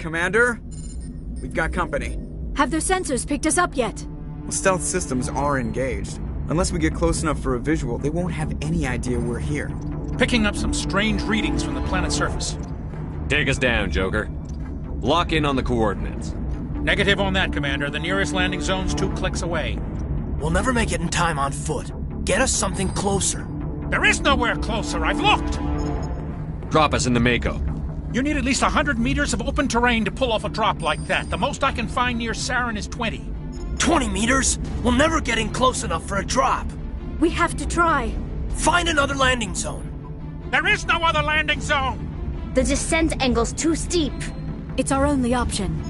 Commander? We've got company. Have their sensors picked us up yet? Well, stealth systems are engaged. Unless we get close enough for a visual, they won't have any idea we're here. Picking up some strange readings from the planet's surface. Take us down, Joker. Lock in on the coordinates. Negative on that, Commander. The nearest landing zone's 2 clicks away. We'll never make it in time on foot. Get us something closer. There is nowhere closer. I've looked. Drop us in the Mako. You need at least 100 meters of open terrain to pull off a drop like that. The most I can find near Sarin is 20. 20 meters? We'll never get in close enough for a drop. We have to try. Find another landing zone. There is no other landing zone! The descent angle's too steep. It's our only option.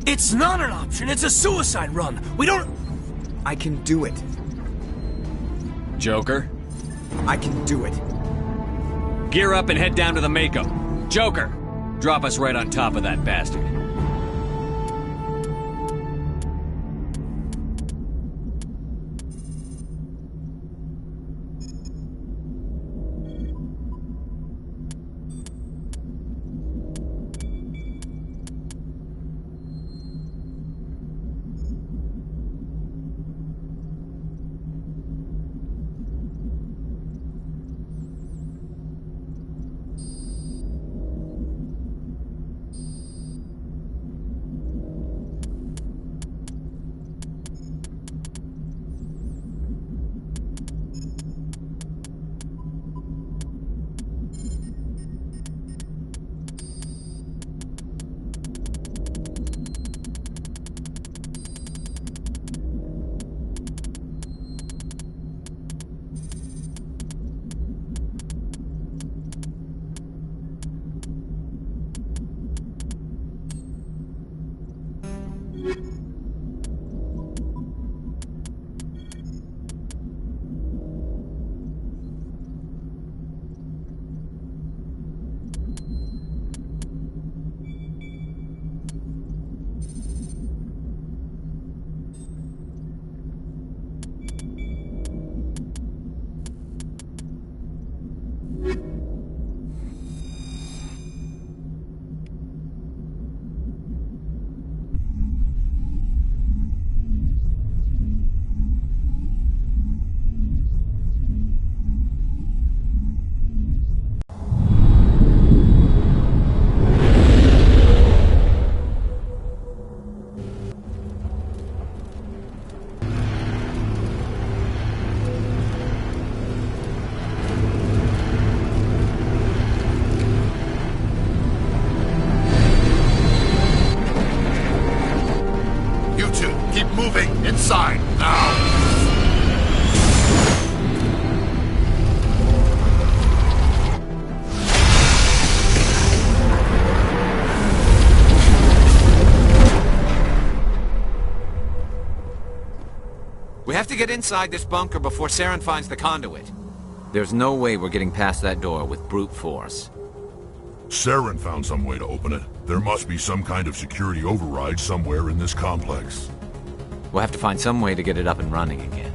It's not an option. It's a suicide run. We don't... I can do it. Joker, I can do it. gear up and head down to the Mako. Joker, drop us right on top of that bastard. Inside, now! We have to get inside this bunker before Saren finds the conduit. There's no way we're getting past that door with brute force. Saren found some way to open it. There must be some kind of security override somewhere in this complex. We'll have to find some way to get it up and running again.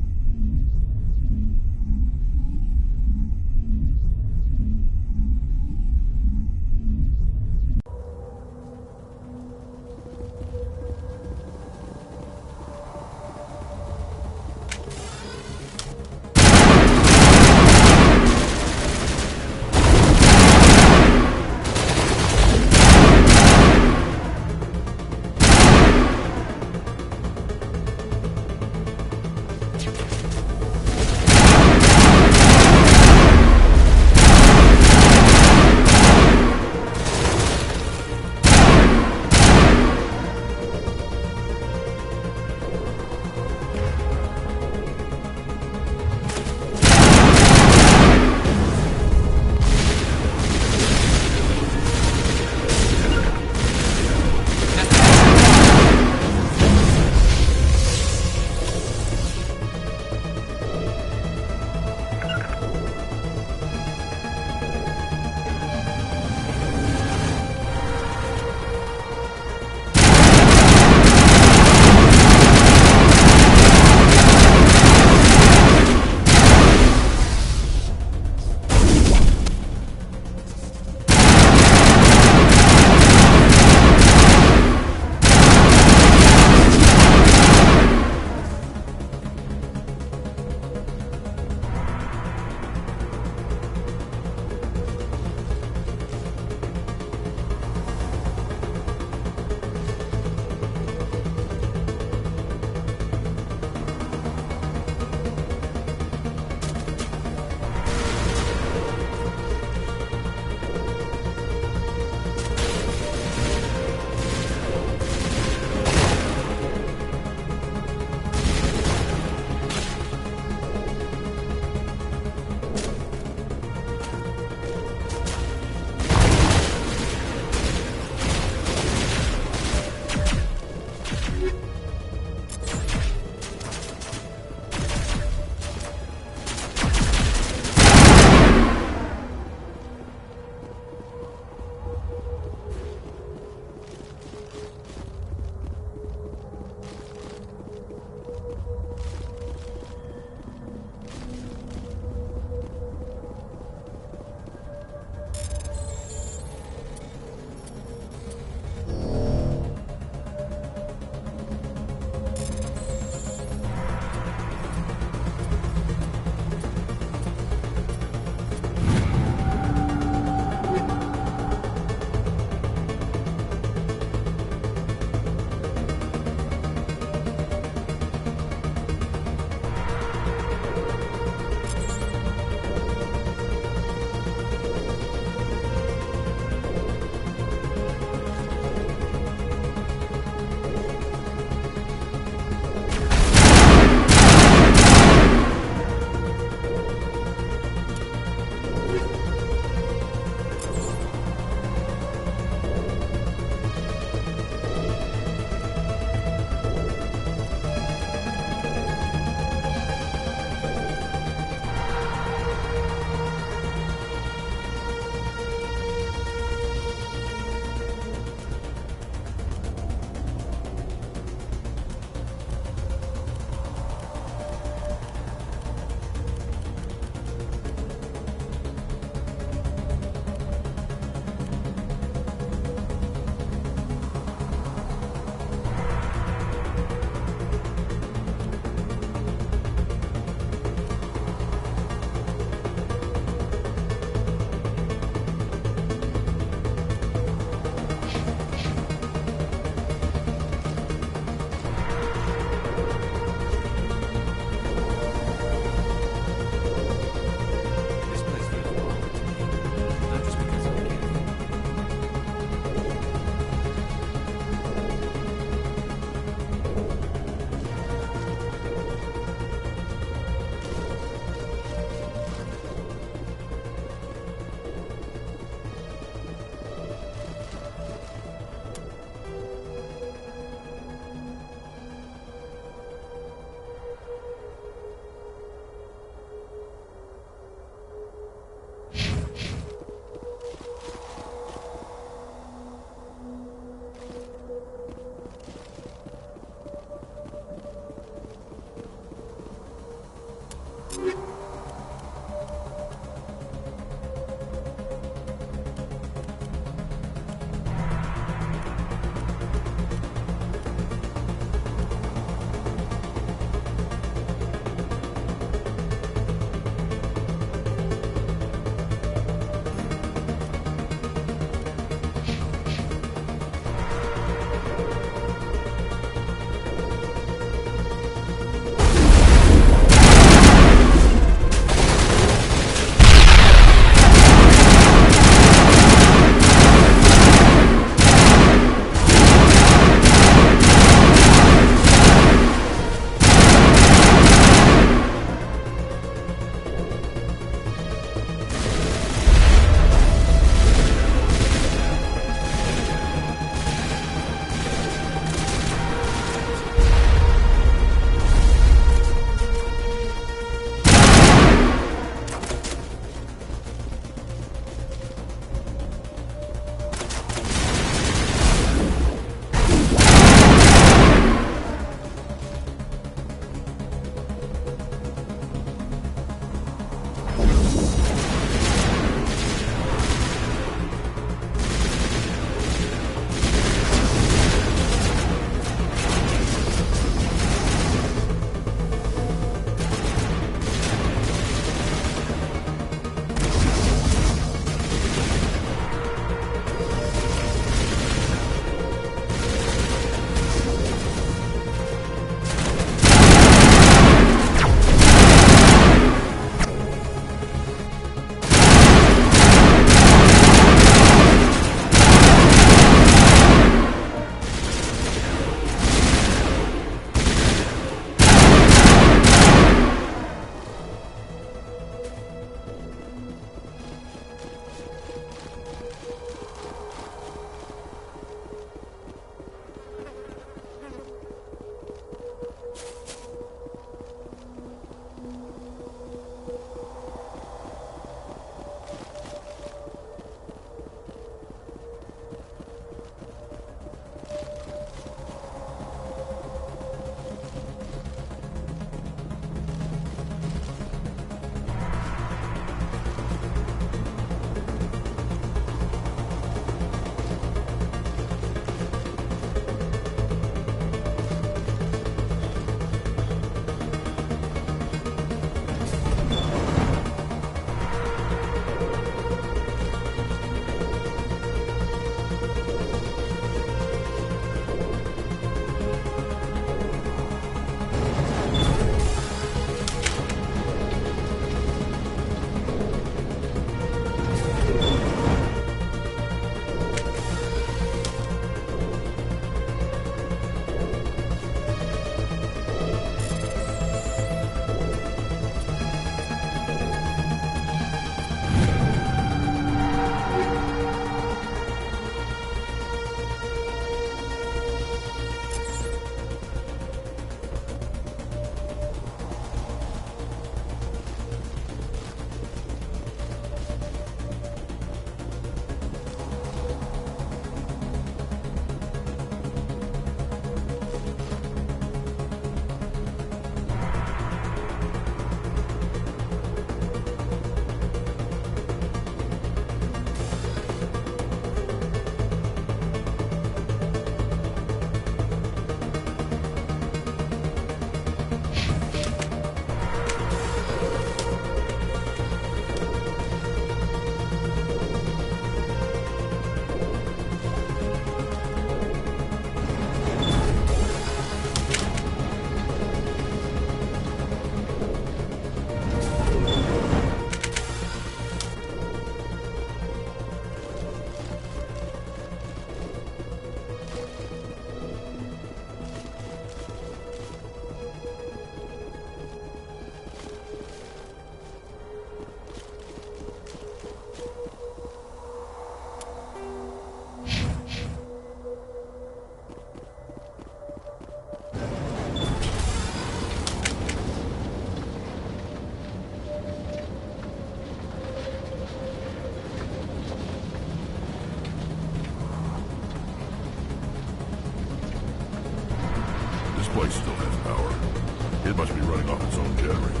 running off its own generator.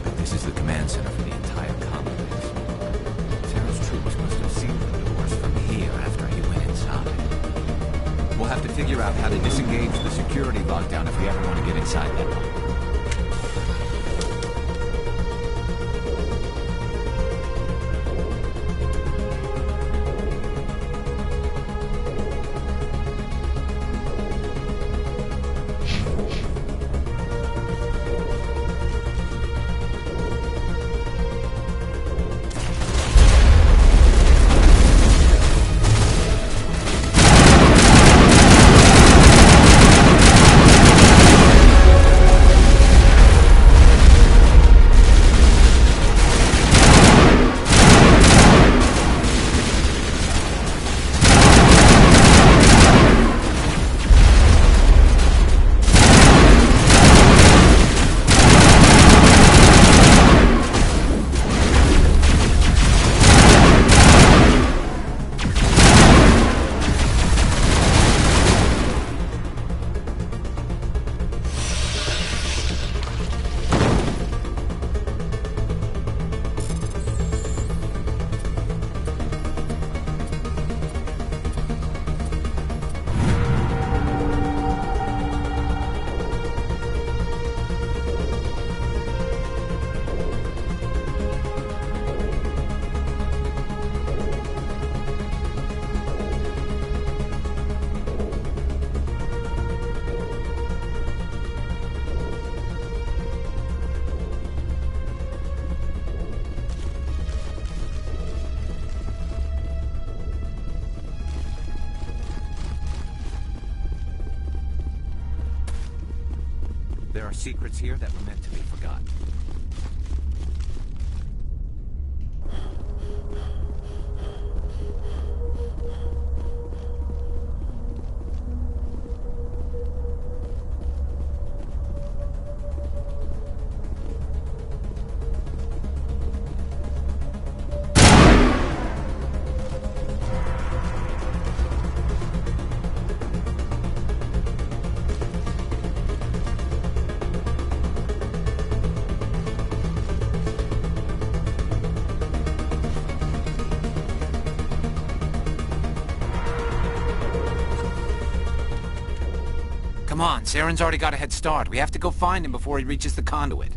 But this is the command center for the entire complex. Sarah's troops must have sealed the doors from here after he went inside. We'll have to figure out how to disengage the security lockdown if we ever want to get inside that one. There are secrets here that were meant to be forgotten. Come on, Saren's already got a head start. We have to go find him before he reaches the conduit.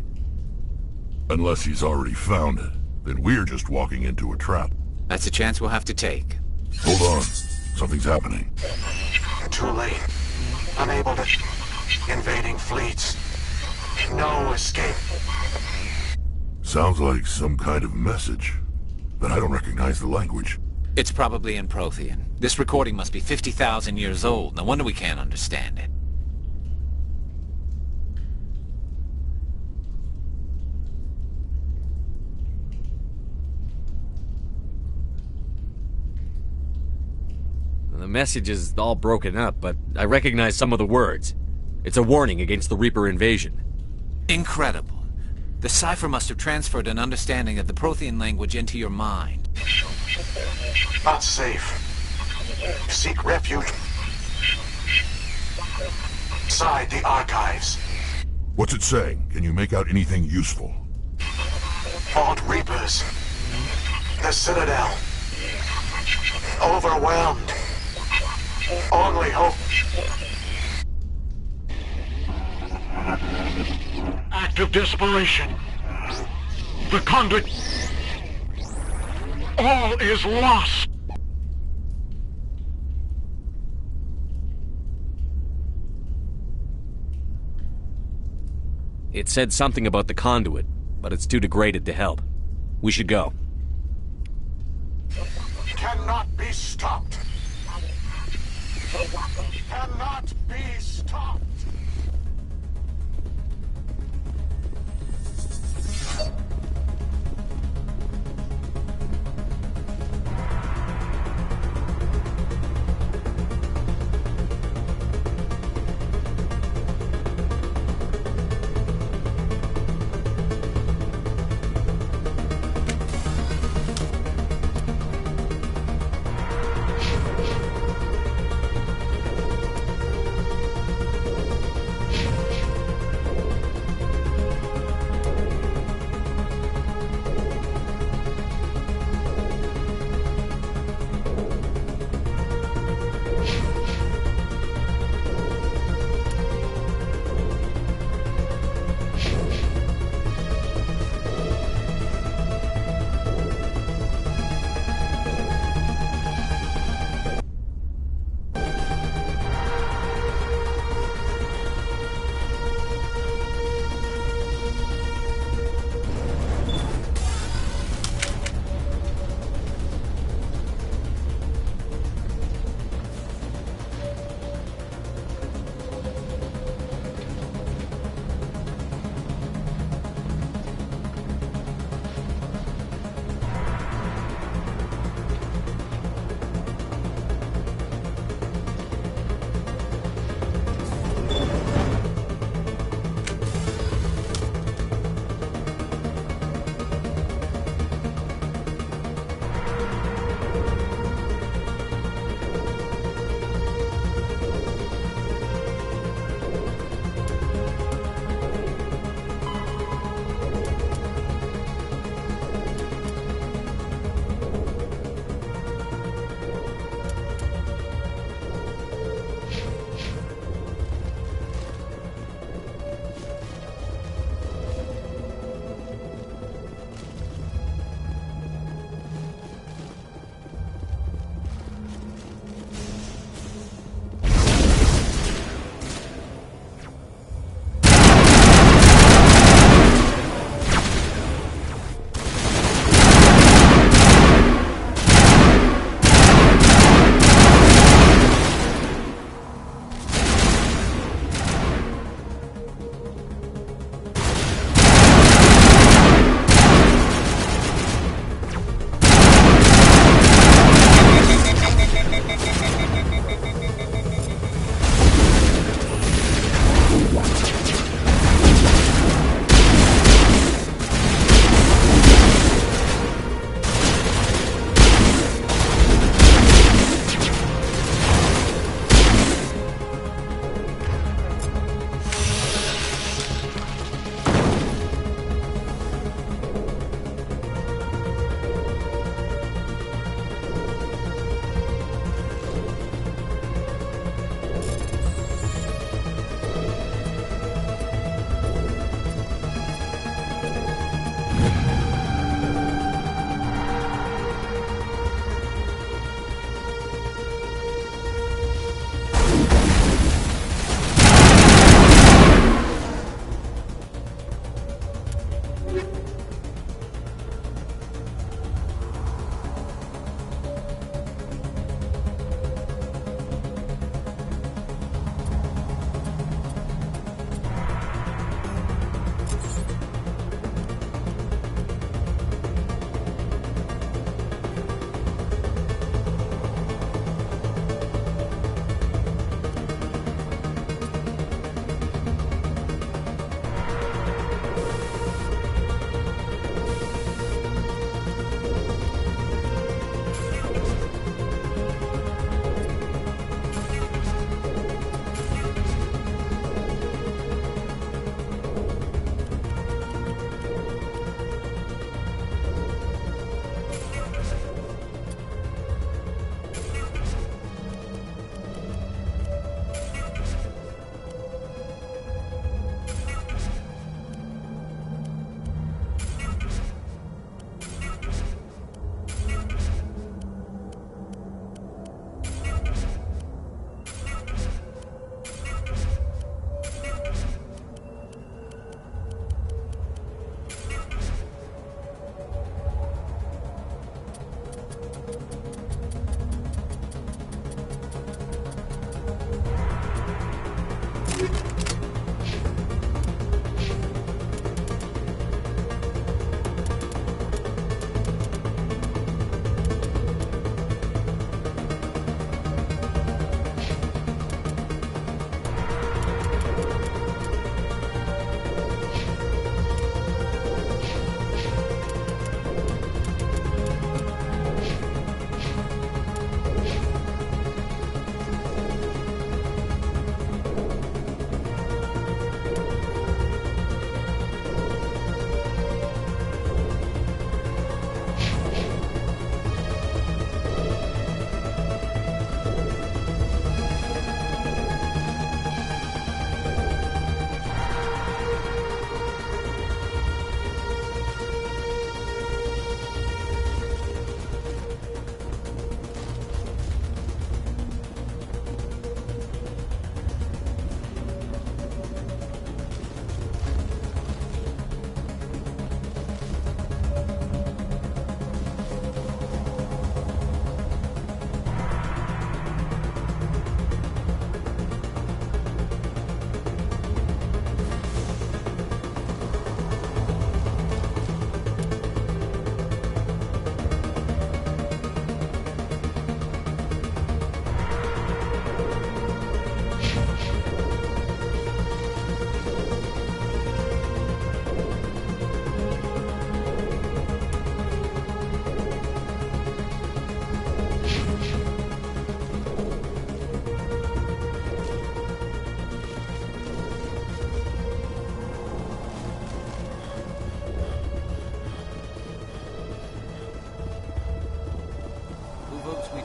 Unless he's already found it, then we're just walking into a trap. That's a chance we'll have to take. Hold on. Something's happening. Too late. Unable to... Invading fleets. No escape. Sounds like some kind of message, but I don't recognize the language. It's probably in Prothean. This recording must be 50,000 years old. No wonder we can't understand it. The message is all broken up, but I recognize some of the words. It's a warning against the Reaper invasion. Incredible. The cipher must have transferred an understanding of the Prothean language into your mind. Not safe. Seek refuge inside the archives. What's it saying? Can you make out anything useful? Fought Reapers. The Citadel. Overwhelmed. Only hope. Act of desperation. The conduit. All is lost. It said something about the conduit, but it's too degraded to help. We should go. Cannot be stopped. Cannot be stopped.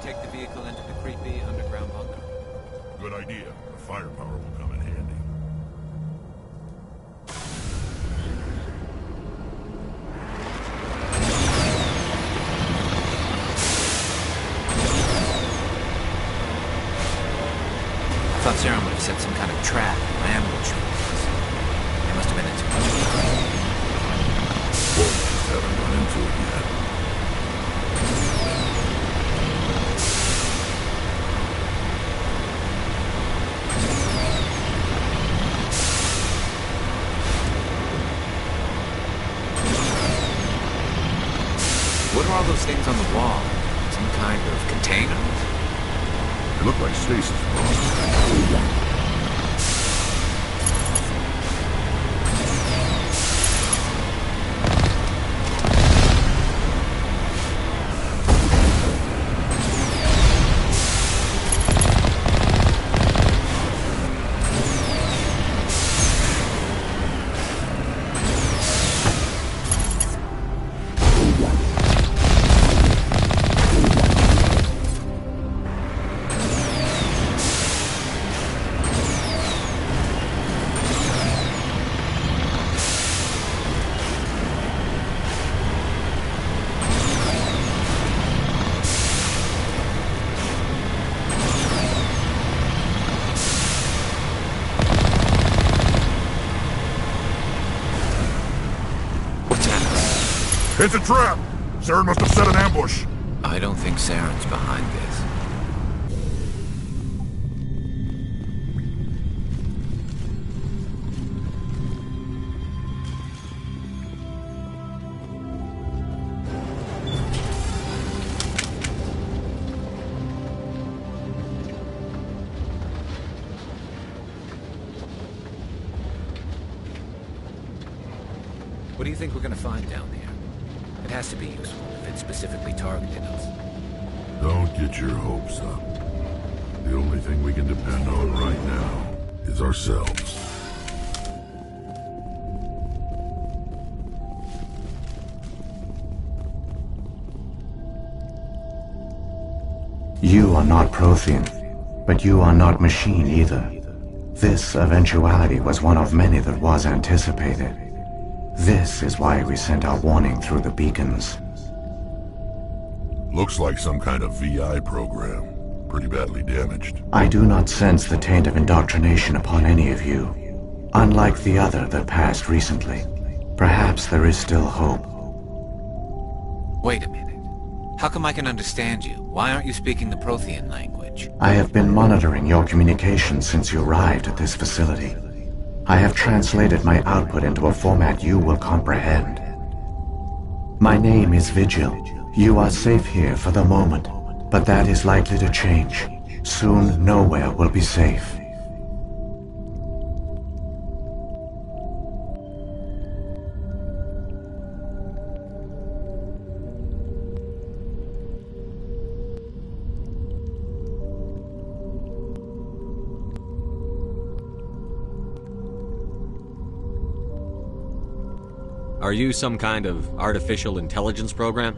take the vehicle into the creepy underground bunker? Good idea. The firepower will come in handy. I thought Saren would have set some kind of trap or ambush. They must have been in too much trouble. Just haven't run into it yet. What are all those things on the wall? Some kind of containers? They look like stasis bombs. It's a trap! Saren must have set an ambush. I don't think Saren's behind this. What do you think we're gonna find down there? It has to be useful if it specifically targeted us. Don't get your hopes up. The only thing we can depend on right now is ourselves. You are not Prothean, but you are not machine either. This eventuality was one of many that was anticipated. This is why we sent our warning through the beacons. Looks like some kind of VI program. Pretty badly damaged. I do not sense the taint of indoctrination upon any of you. Unlike the other that passed recently. Perhaps there is still hope. Wait a minute. How come I can understand you? Why aren't you speaking the Prothean language? I have been monitoring your communications since you arrived at this facility. I have translated my output into a format you will comprehend. My name is Vigil. You are safe here for the moment, but that is likely to change. Soon, nowhere will be safe. Are you some kind of artificial intelligence program?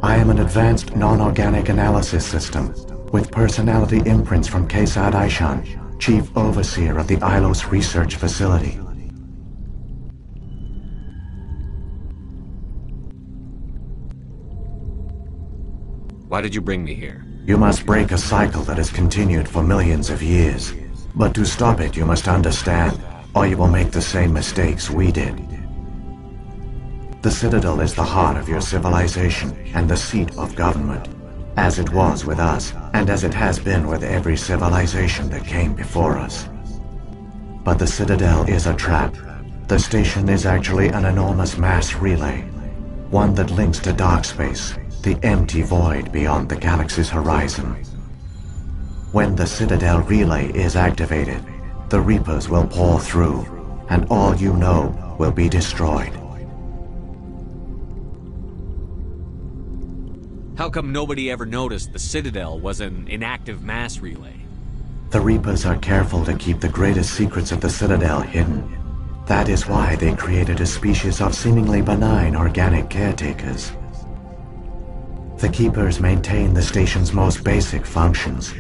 I am an advanced non-organic analysis system, with personality imprints from Kesad Aishan, Chief Overseer of the Ilos Research Facility. Why did you bring me here? You must break a cycle that has continued for millions of years. But to stop it, you must understand, or you will make the same mistakes we did. The Citadel is the heart of your civilization and the seat of government, as it was with us, and as it has been with every civilization that came before us. But the Citadel is a trap. The station is actually an enormous mass relay, one that links to dark space, the empty void beyond the galaxy's horizon. When the Citadel relay is activated, the Reapers will pour through, and all you know will be destroyed. How come nobody ever noticed the Citadel was an inactive mass relay? The Reapers are careful to keep the greatest secrets of the Citadel hidden. That is why they created a species of seemingly benign organic caretakers. The Keepers maintain the station's most basic functions.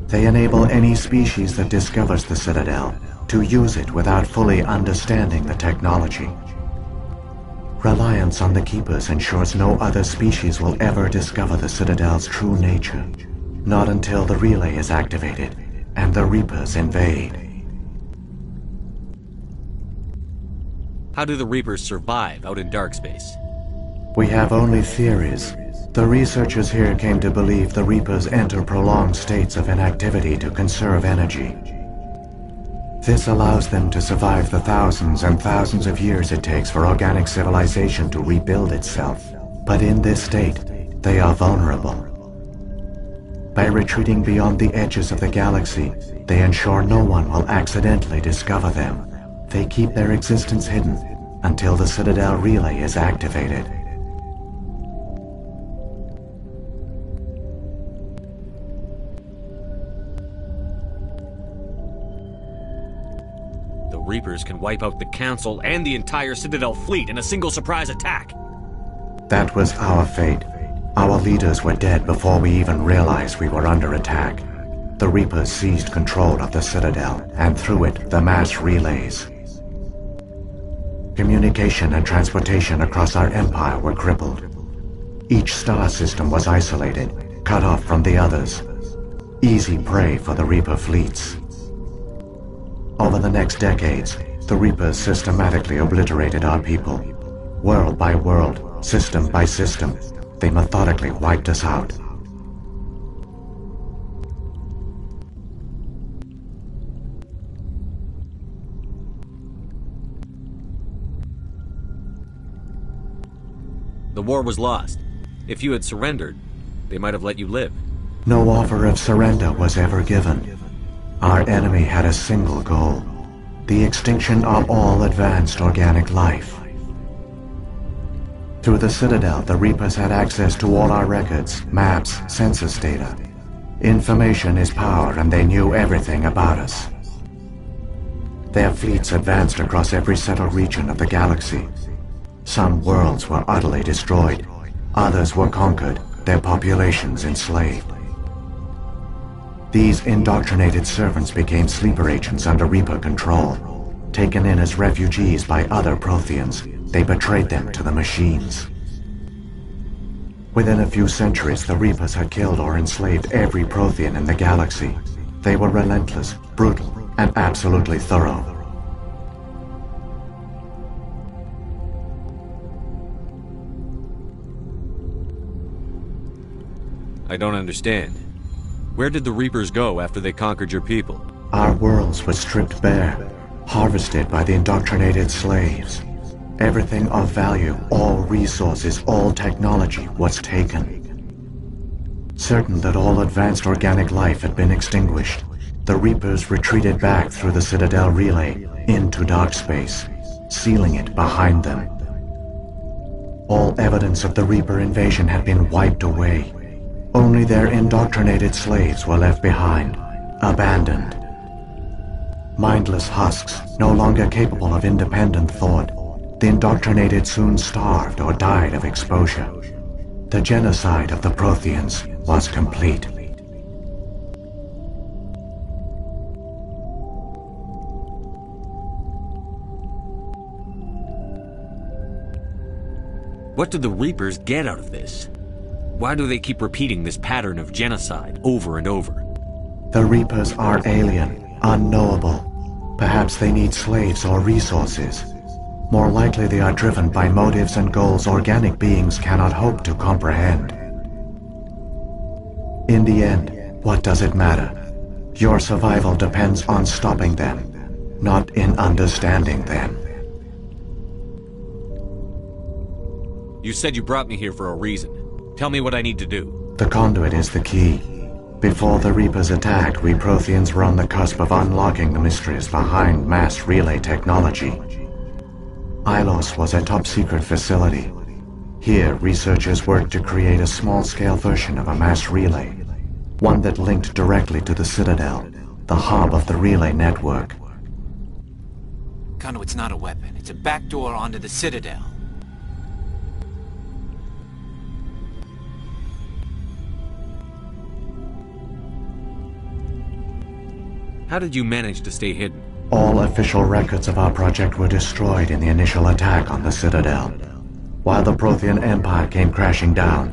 They enable any species that discovers the Citadel to use it without fully understanding the technology. Reliance on the Keepers ensures no other species will ever discover the Citadel's true nature. Not until the relay is activated and the Reapers invade. How do the Reapers survive out in dark space? We have only theories. The researchers here came to believe the Reapers enter prolonged states of inactivity to conserve energy. This allows them to survive the thousands and thousands of years it takes for organic civilization to rebuild itself. But in this state, they are vulnerable. By retreating beyond the edges of the galaxy, they ensure no one will accidentally discover them. They keep their existence hidden until the Citadel relay is activated. The Reapers can wipe out the Council and the entire Citadel fleet in a single surprise attack. That was our fate. Our leaders were dead before we even realized we were under attack. The Reapers seized control of the Citadel, and through it, the mass relays. Communication and transportation across our empire were crippled. Each star system was isolated, cut off from the others. Easy prey for the Reaper fleets. Over the next decades, the Reapers systematically obliterated our people. World by world, system by system, they methodically wiped us out. The war was lost. If you had surrendered, they might have let you live. No offer of surrender was ever given. Our enemy had a single goal: the extinction of all advanced organic life. Through the Citadel, the Reapers had access to all our records, maps, census data. Information is power, and they knew everything about us. Their fleets advanced across every settled region of the galaxy. Some worlds were utterly destroyed, others were conquered, their populations enslaved. These indoctrinated servants became sleeper agents under Reaper control. Taken in as refugees by other Protheans, they betrayed them to the machines. Within a few centuries, the Reapers had killed or enslaved every Prothean in the galaxy. They were relentless, brutal, and absolutely thorough. I don't understand. Where did the Reapers go after they conquered your people? Our worlds were stripped bare, harvested by the indoctrinated slaves. Everything of value, all resources, all technology was taken. Certain that all advanced organic life had been extinguished, the Reapers retreated back through the Citadel relay into dark space, sealing it behind them. All evidence of the Reaper invasion had been wiped away. Only their indoctrinated slaves were left behind, abandoned. Mindless husks, no longer capable of independent thought, the indoctrinated soon starved or died of exposure. The genocide of the Protheans was complete. What did the Reapers get out of this? Why do they keep repeating this pattern of genocide over and over? The Reapers are alien, unknowable. Perhaps they need slaves or resources. More likely they are driven by motives and goals organic beings cannot hope to comprehend. In the end, what does it matter? Your survival depends on stopping them, not in understanding them. You said you brought me here for a reason. Tell me what I need to do. The conduit is the key. Before the Reapers attacked, we Protheans were on the cusp of unlocking the mysteries behind mass relay technology. Ilos was a top-secret facility. Here, researchers worked to create a small-scale version of a mass relay, one that linked directly to the Citadel, the hub of the relay network. Conduit's not a weapon. It's a backdoor onto the Citadel. How did you manage to stay hidden? All official records of our project were destroyed in the initial attack on the Citadel. While the Prothean Empire came crashing down,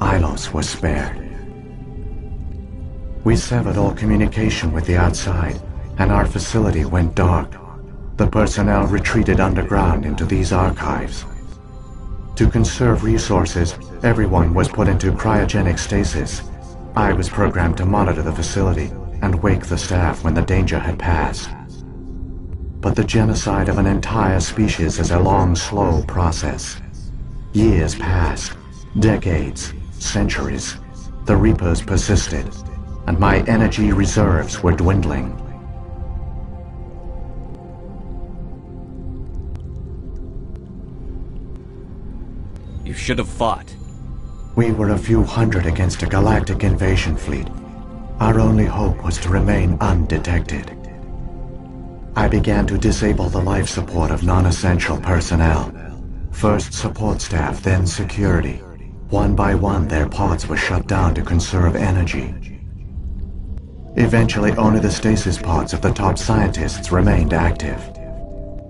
Ilos was spared. We severed all communication with the outside, and our facility went dark. The personnel retreated underground into these archives. To conserve resources, everyone was put into cryogenic stasis. I was programmed to monitor the facility and wake the staff when the danger had passed. But the genocide of an entire species is a long, slow process. Years passed, decades, centuries. The Reapers persisted, and my energy reserves were dwindling. You should have fought. We were a few hundred against a galactic invasion fleet. Our only hope was to remain undetected. I began to disable the life support of non-essential personnel. First support staff, then security. One by one, their pods were shut down to conserve energy. Eventually, only the stasis pods of the top scientists remained active.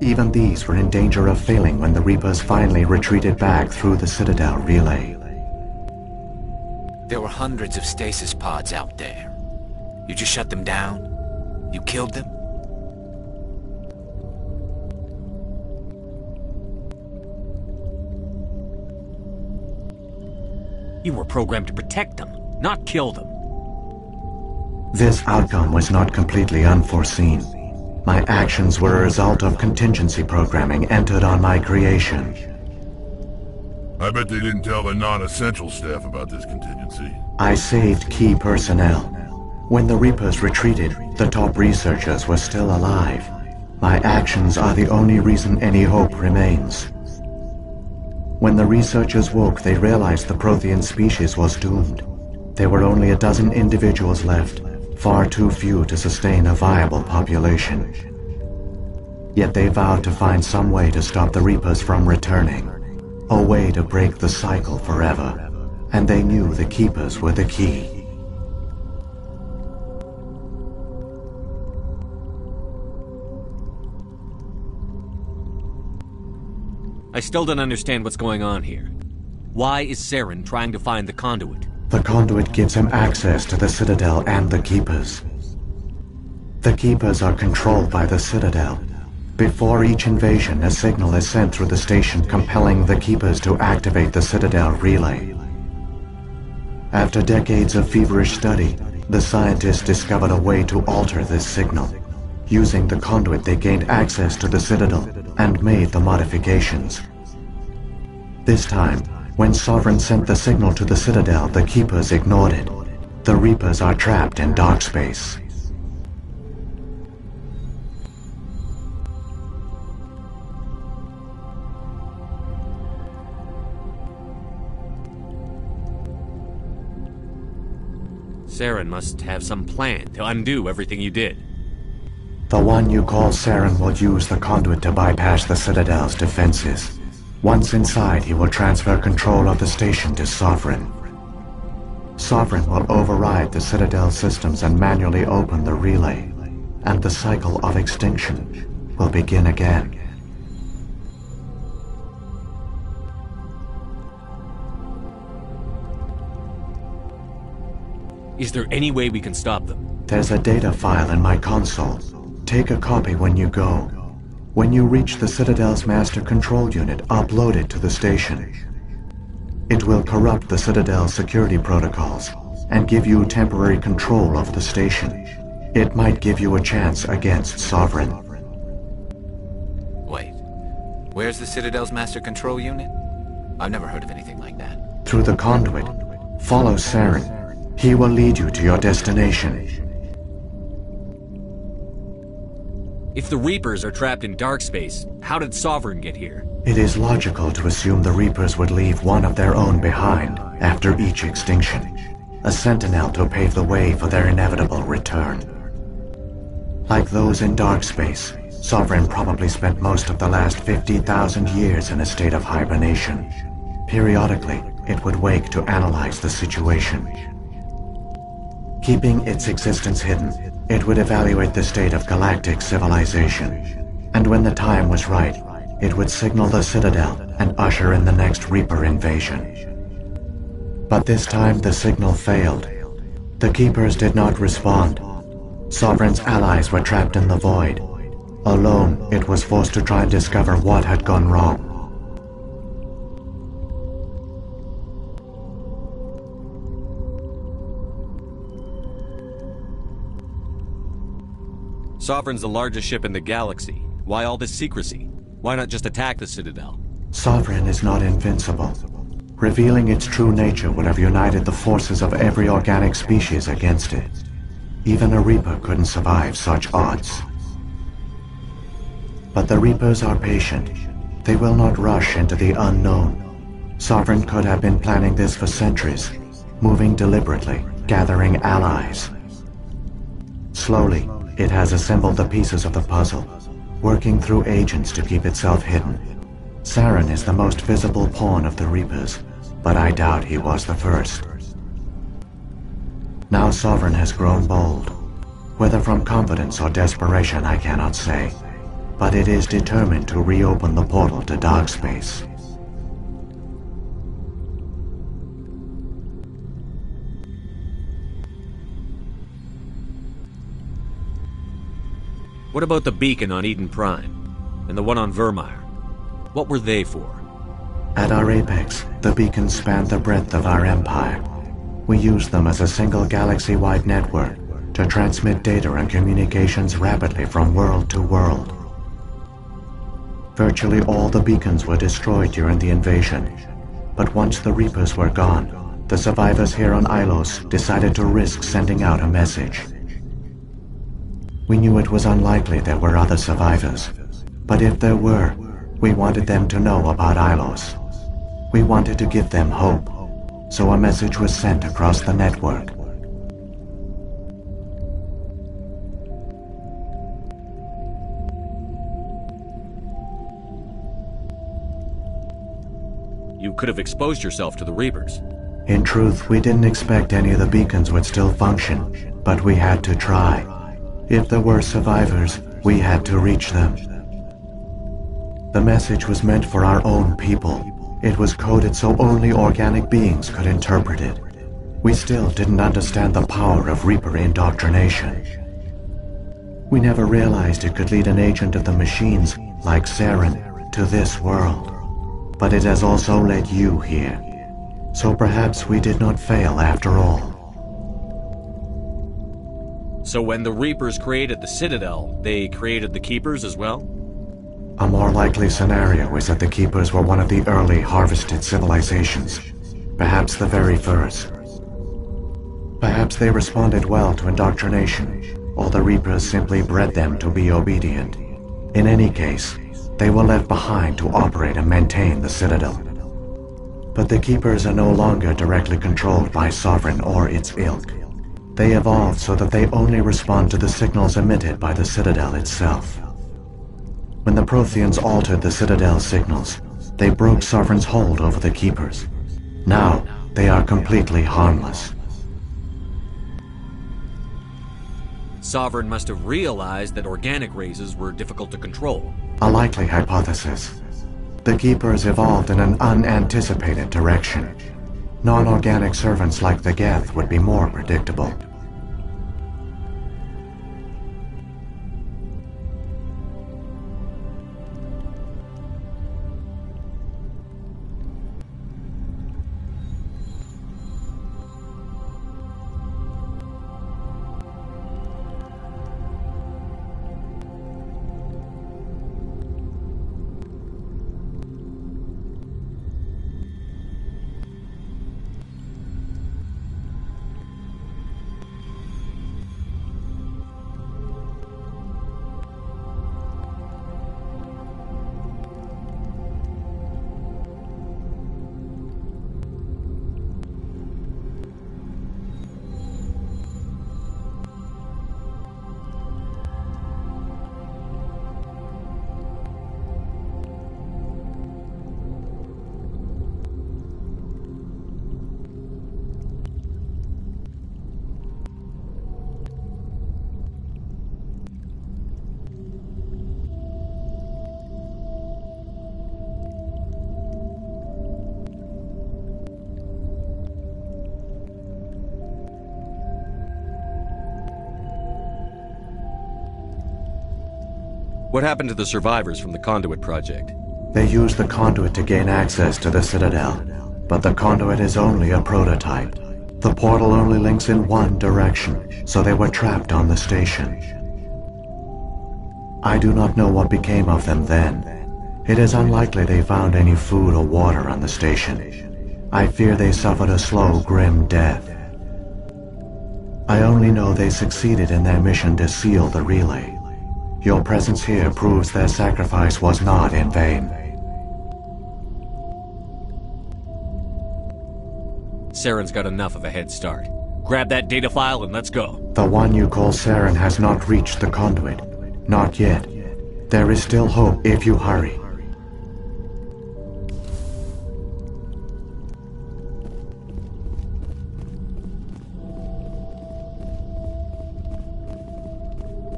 Even these were in danger of failing when the Reapers finally retreated back through the Citadel relay. There were hundreds of stasis pods out there. You just shut them down? You killed them? You were programmed to protect them, not kill them. This outcome was not completely unforeseen. My actions were a result of contingency programming entered on my creation. I bet they didn't tell the non-essential staff about this contingency. I saved key personnel. When the Reapers retreated, the top researchers were still alive. My actions are the only reason any hope remains. When the researchers woke, they realized the Prothean species was doomed. There were only a dozen individuals left, far too few to sustain a viable population. Yet they vowed to find some way to stop the Reapers from returning, a way to break the cycle forever, and they knew the Keepers were the key. I still don't understand what's going on here. Why is Saren trying to find the conduit? The conduit gives him access to the Citadel and the Keepers. The Keepers are controlled by the Citadel. Before each invasion, a signal is sent through the station compelling the Keepers to activate the Citadel relay. After decades of feverish study, the scientists discovered a way to alter this signal. Using the conduit, they gained access to the Citadel and made the modifications. This time, when Sovereign sent the signal to the Citadel, the Keepers ignored it. The Reapers are trapped in dark space. Saren must have some plan to undo everything you did. The one you call Saren will use the conduit to bypass the Citadel's defenses. Once inside, he will transfer control of the station to Sovereign. Sovereign will override the Citadel systems and manually open the relay, and the cycle of extinction will begin again. Is there any way we can stop them? There's a data file in my console. Take a copy when you go. When you reach the Citadel's master control unit, upload it to the station. It will corrupt the Citadel's security protocols and give you temporary control of the station. It might give you a chance against Sovereign. Wait, where's the Citadel's master control unit? I've never heard of anything like that. Through the conduit, follow Saren. He will lead you to your destination. If the Reapers are trapped in dark space, how did Sovereign get here? It is logical to assume the Reapers would leave one of their own behind after each extinction. A sentinel to pave the way for their inevitable return. Like those in dark space, Sovereign probably spent most of the last 50,000 years in a state of hibernation. Periodically, it would wake to analyze the situation. Keeping its existence hidden, it would evaluate the state of galactic civilization. And when the time was right, it would signal the Citadel and usher in the next Reaper invasion. But this time the signal failed. The Keepers did not respond. Sovereign's allies were trapped in the void. Alone, it was forced to try and discover what had gone wrong. Sovereign's the largest ship in the galaxy. Why all this secrecy? Why not just attack the Citadel? Sovereign is not invincible. Revealing its true nature would have united the forces of every organic species against it. Even a Reaper couldn't survive such odds. But the Reapers are patient. They will not rush into the unknown. Sovereign could have been planning this for centuries, moving deliberately, gathering allies. Slowly, it has assembled the pieces of the puzzle, working through agents to keep itself hidden. Saren is the most visible pawn of the Reapers, but I doubt he was the first. Now Sovereign has grown bold. Whether from confidence or desperation, I cannot say. But it is determined to reopen the portal to dark space. What about the beacon on Eden Prime? And the one on Vermeer? What were they for? At our apex, the beacons spanned the breadth of our empire. We used them as a single galaxy-wide network to transmit data and communications rapidly from world to world. Virtually all the beacons were destroyed during the invasion, but once the Reapers were gone, the survivors here on Ilos decided to risk sending out a message. We knew it was unlikely there were other survivors, but if there were, we wanted them to know about Ilos. We wanted to give them hope, so a message was sent across the network. You could have exposed yourself to the Reapers. In truth, we didn't expect any of the beacons would still function, but we had to try. If there were survivors, we had to reach them. The message was meant for our own people. It was coded so only organic beings could interpret it. We still didn't understand the power of Reaper indoctrination. We never realized it could lead an agent of the machines, like Saren, to this world. But it has also led you here. So perhaps we did not fail after all. So when the Reapers created the Citadel, they created the Keepers as well? A more likely scenario is that the Keepers were one of the early harvested civilizations. Perhaps the very first. Perhaps they responded well to indoctrination, or the Reapers simply bred them to be obedient. In any case, they were left behind to operate and maintain the Citadel. But the Keepers are no longer directly controlled by Sovereign or its ilk. They evolved so that they only respond to the signals emitted by the Citadel itself. When the Protheans altered the Citadel's signals, they broke Sovereign's hold over the Keepers. Now, they are completely harmless. Sovereign must have realized that organic races were difficult to control. A likely hypothesis. The Keepers evolved in an unanticipated direction. Non-organic servants like the Geth would be more predictable. What happened to the survivors from the Conduit project? They used the conduit to gain access to the Citadel, but the conduit is only a prototype. The portal only links in one direction, so they were trapped on the station. I do not know what became of them then. It is unlikely they found any food or water on the station. I fear they suffered a slow, grim death. I only know they succeeded in their mission to seal the relay. Your presence here proves their sacrifice was not in vain. Saren's got enough of a head start. Grab that data file and let's go. The one you call Saren has not reached the conduit. Not yet. There is still hope if you hurry.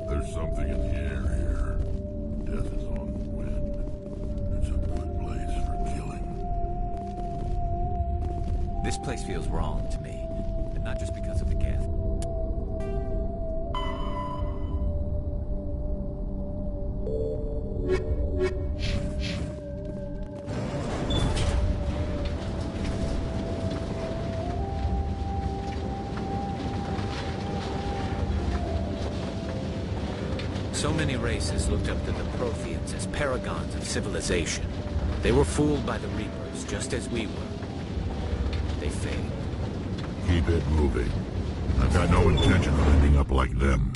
There's something in the air here. Death is on the wind. It's a good place for killing. This place feels wrong to me, and not just because of the gas. So many races looked up to the Protheans as paragons of civilization. They were fooled by the Reapers, just as we were. They failed. Keep it moving. I've got no intention of ending up like them.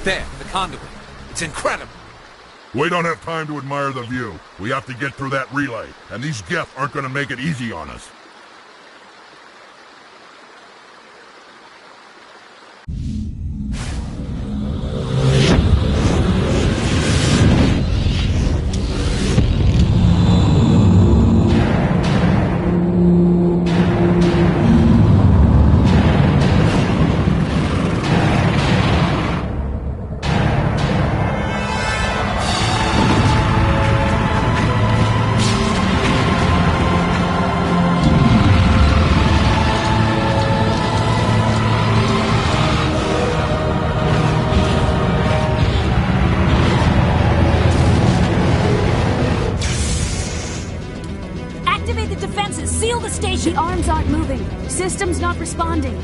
There, the conduit. It's incredible. We don't have time to admire the view. We have to get through that relay, and these Geth aren't gonna make it easy on us. Seal the station! The arms aren't moving. Systems not responding.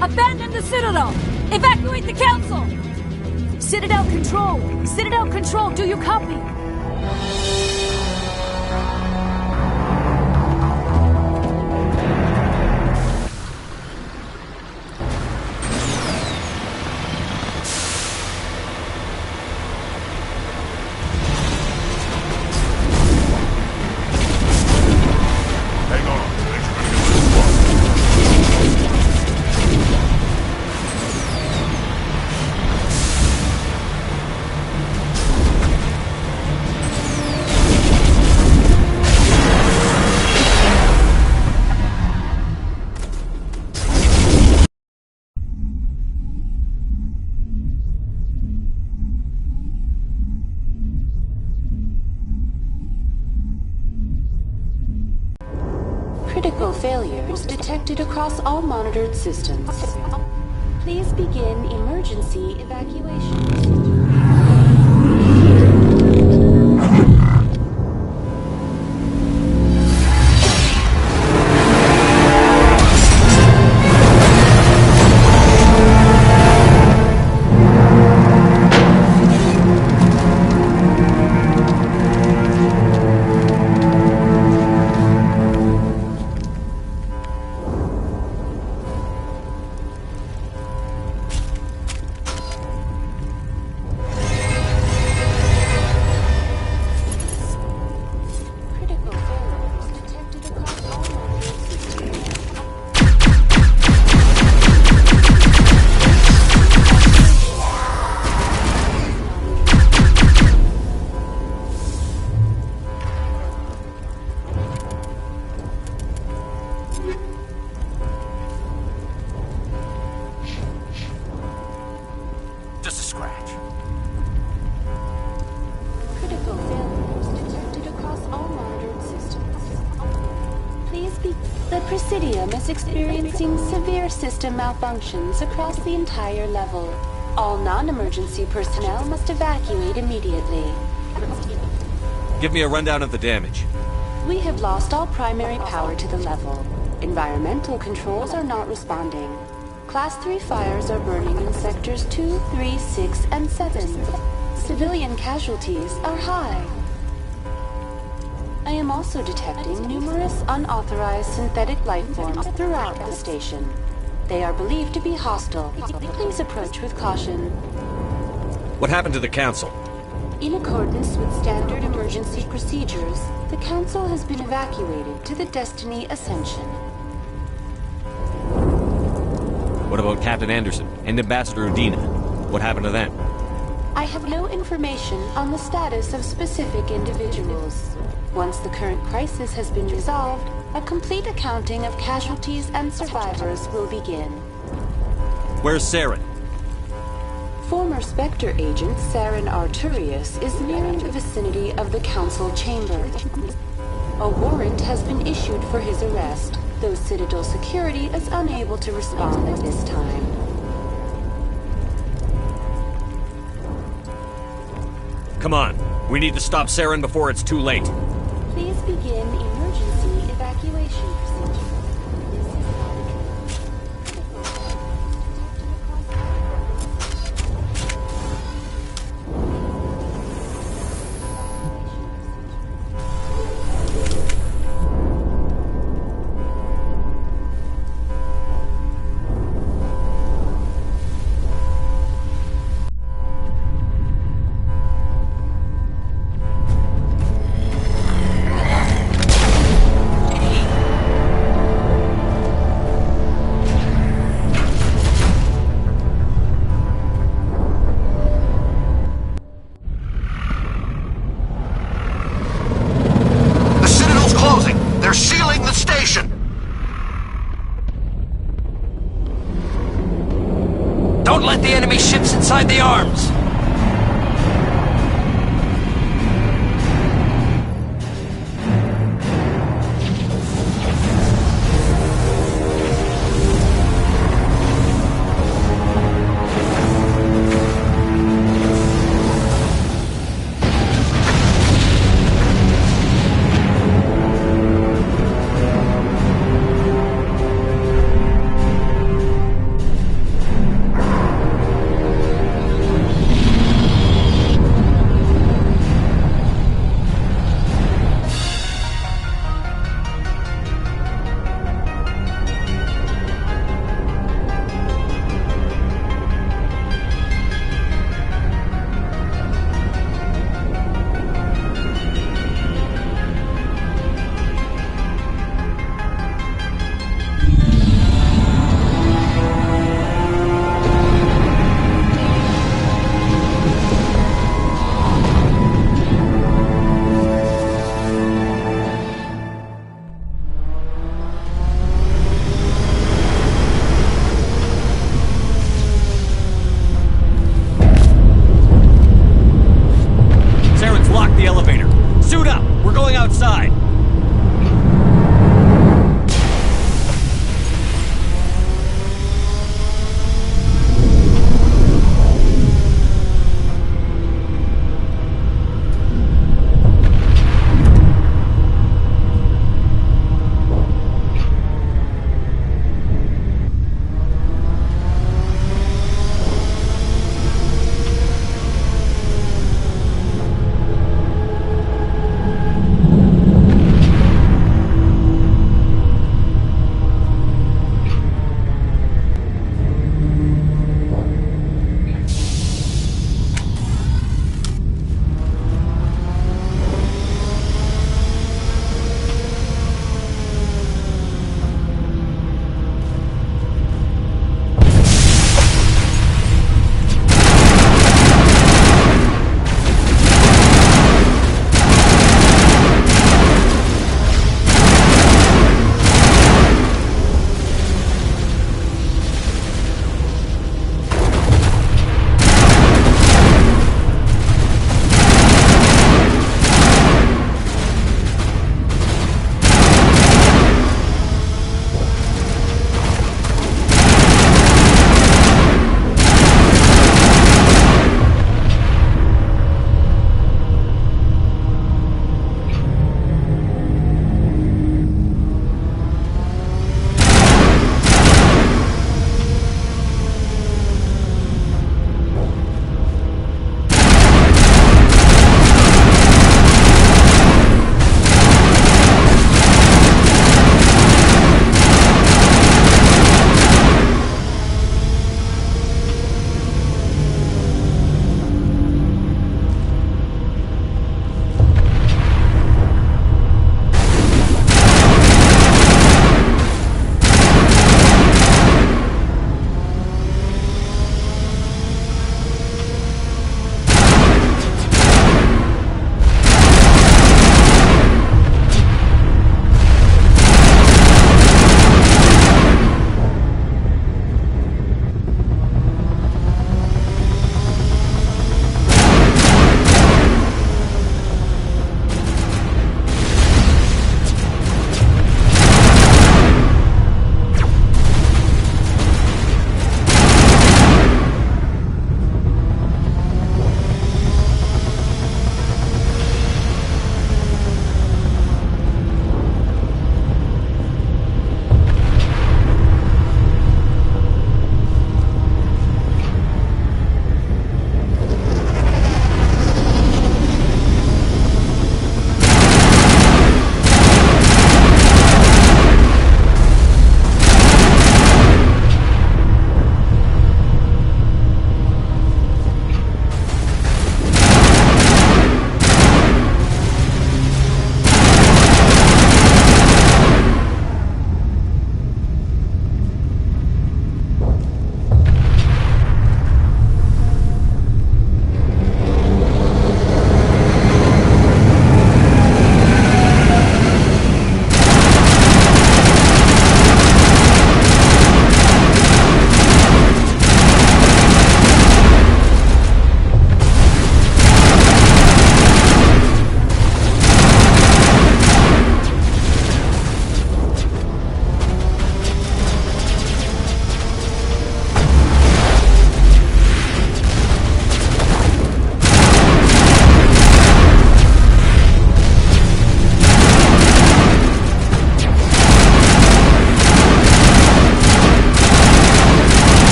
Abandon the Citadel! Evacuate the Council! Citadel Control! Citadel Control, do you copy? Critical failures detected across all monitored systems. Please begin emergency evacuation. Experiencing severe system malfunctions across the entire level. All non-emergency personnel must evacuate immediately. Give me a rundown of the damage. We have lost all primary power to the level. Environmental controls are not responding. Class 3 fires are burning in sectors 2, 3, 6, and 7. Civilian casualties are high. I am also detecting numerous unauthorized synthetic life forms throughout the station. They are believed to be hostile. Please approach with caution. What happened to the Council? In accordance with standard emergency procedures, the Council has been evacuated to the Destiny Ascension. What about Captain Anderson and Ambassador Udina? What happened to them? I have no information on the status of specific individuals. Once the current crisis has been resolved, a complete accounting of casualties and survivors will begin. Where's Saren? Former Spectre agent Saren Arturius is nearing the vicinity of the Council chamber. A warrant has been issued for his arrest, though Citadel security is unable to respond at this time. Come on. We need to stop Saren before it's too late. Please begin emergency evacuation procedure. Don't let the enemy ships inside the arms!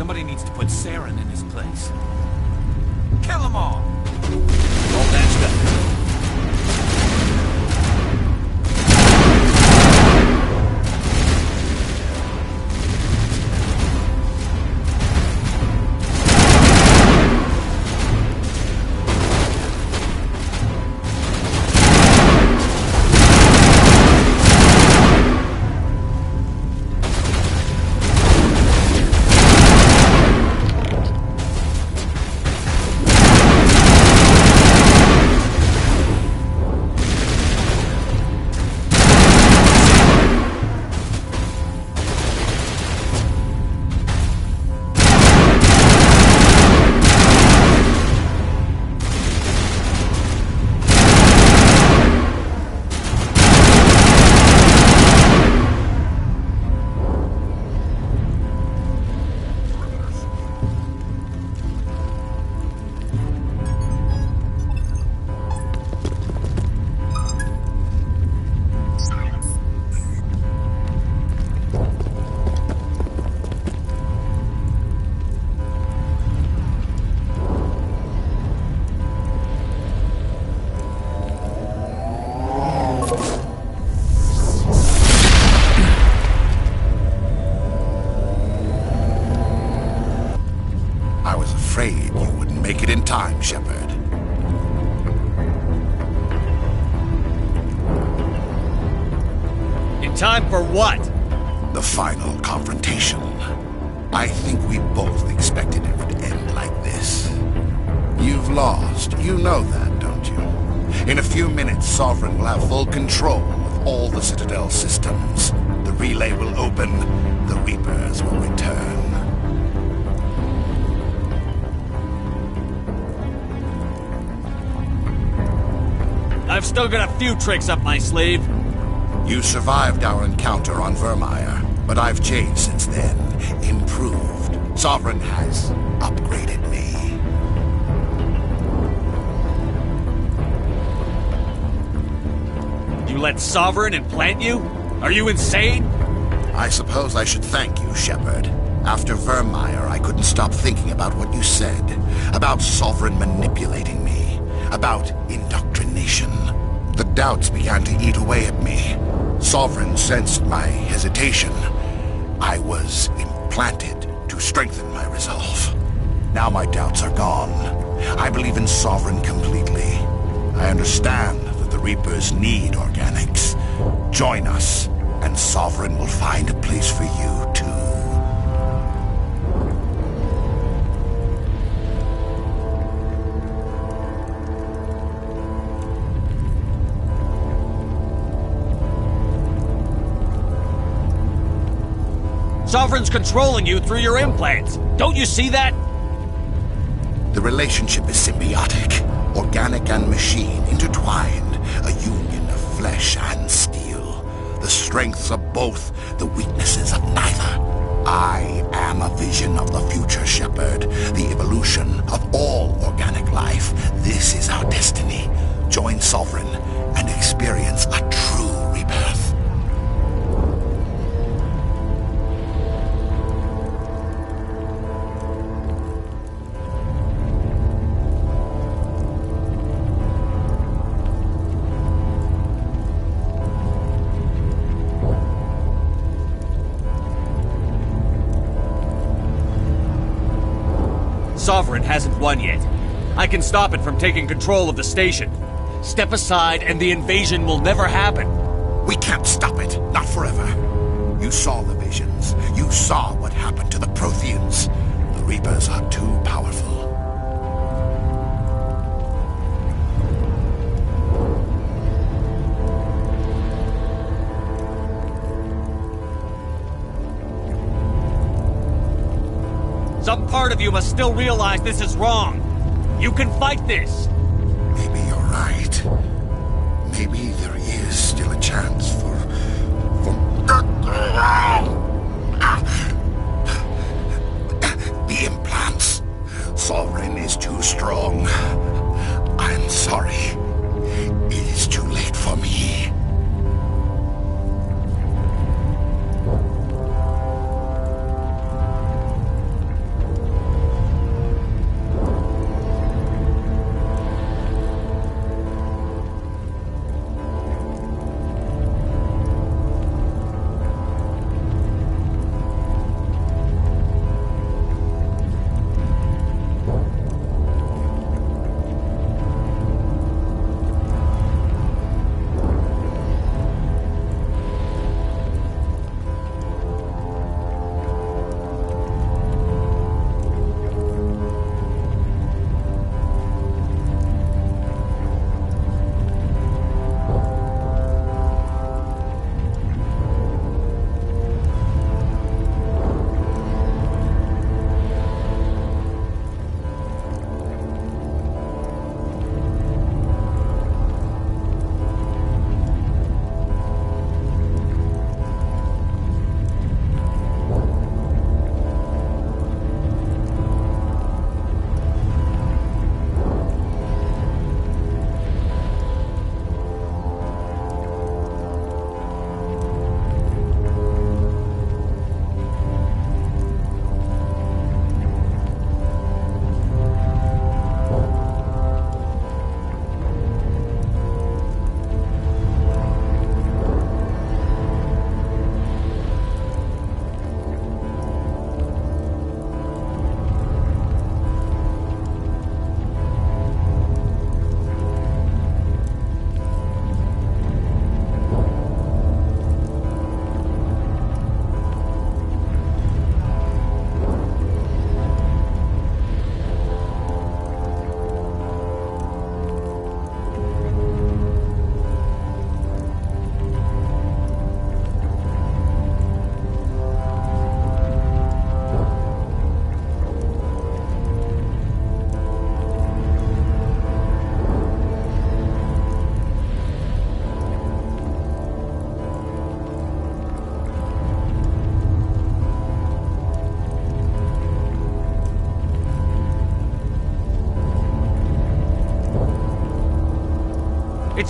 Somebody needs to put Saren in his place. Kill them all! All that stuff. Shepard. In time for what? The final confrontation. I think we both expected it would end like this. You've lost. You know that, don't you? In a few minutes, Sovereign will have full control of all the Citadel systems. The relay will open. The Reapers will return. I've still got a few tricks up my sleeve. You survived our encounter on Vermeer, but I've changed since then. Improved. Sovereign has upgraded me. You let Sovereign implant you? Are you insane? I suppose I should thank you, Shepard. After Vermeer, I couldn't stop thinking about what you said. About Sovereign manipulating me. About indoctrination. The doubts began to eat away at me. Sovereign sensed my hesitation. I was implanted to strengthen my resolve. Now my doubts are gone. I believe in Sovereign completely. I understand that the Reapers need organics. Join us, and Sovereign will find a place for you, too. Sovereign's controlling you through your implants. Don't you see that? The relationship is symbiotic. Organic and machine intertwined. A union of flesh and steel. The strengths of both, the weaknesses of neither. I am a vision of the future, Shepard. The evolution of all organic life. This is our destiny. Join Sovereign and experience a true rebirth. Sovereign hasn't won yet. I can stop it from taking control of the station. Step aside and the invasion will never happen. We can't stop it. Not forever. You saw the visions. You saw what happened to the Protheans. The Reapers are too powerful. Some part of you must still realize this is wrong. You can fight this. Maybe you're right. Maybe there is still a chance for... The implants. Sovereign is too strong. I'm sorry. It is too late for me.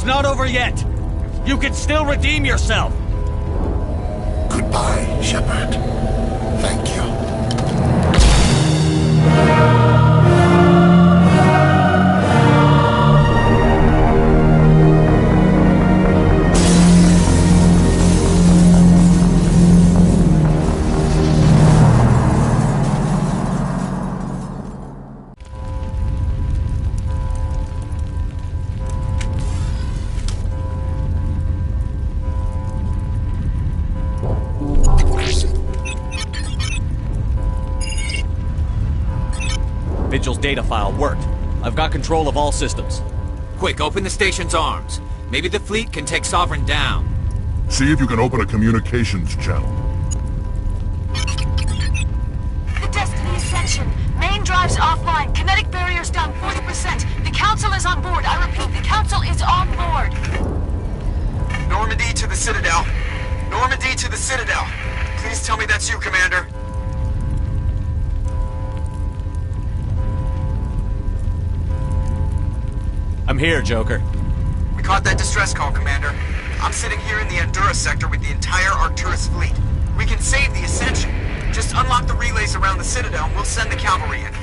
It's not over yet. You can still redeem yourself. Goodbye, Shepard. Thank you. Vigil's data file worked. I've got control of all systems. Quick, open the station's arms. Maybe the fleet can take Sovereign down. See if you can open a communications channel. The Destiny Ascension. Main drives offline. Kinetic barriers down 40%. The Council is on board. I repeat, the Council is on board. Normandy to the Citadel. Normandy to the Citadel. Please tell me that's you, Commander. I'm here, Joker. We caught that distress call, Commander. I'm sitting here in the Endura sector with the entire Arcturus fleet. We can save the Ascension. Just unlock the relays around the Citadel and we'll send the cavalry in.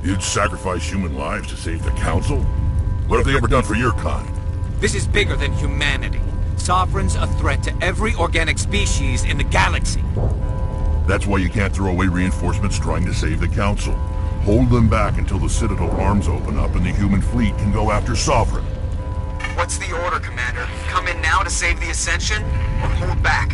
You'd sacrifice human lives to save the Council? What have they ever done for your kind? This is bigger than humanity. Sovereign's a threat to every organic species in the galaxy. That's why you can't throw away reinforcements trying to save the Council. Hold them back until the Citadel arms open up and the human fleet can go after Sovereign. What's the order, Commander? Come in now to save the Ascension, or hold back?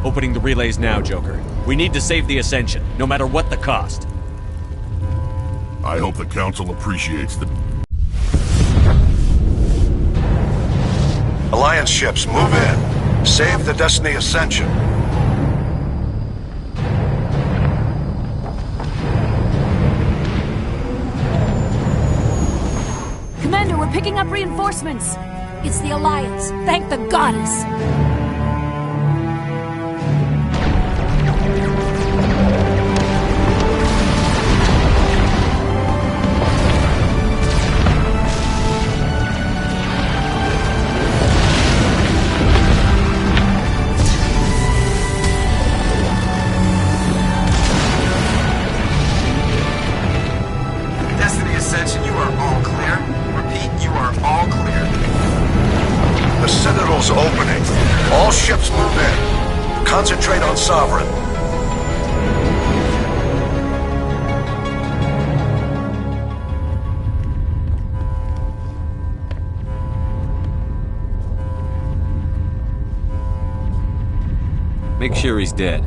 Opening the relays now, Joker. We need to save the Ascension, no matter what the cost. I hope the Council appreciates the... Alliance ships, move in. Save the Destiny Ascension. Commander, we're picking up reinforcements. It's the Alliance. Thank the goddess. Destiny Ascension, you are all clear. Repeat, you are all clear. The Citadel's opening. All ships move in. Concentrate on Sovereign. Make sure he's dead.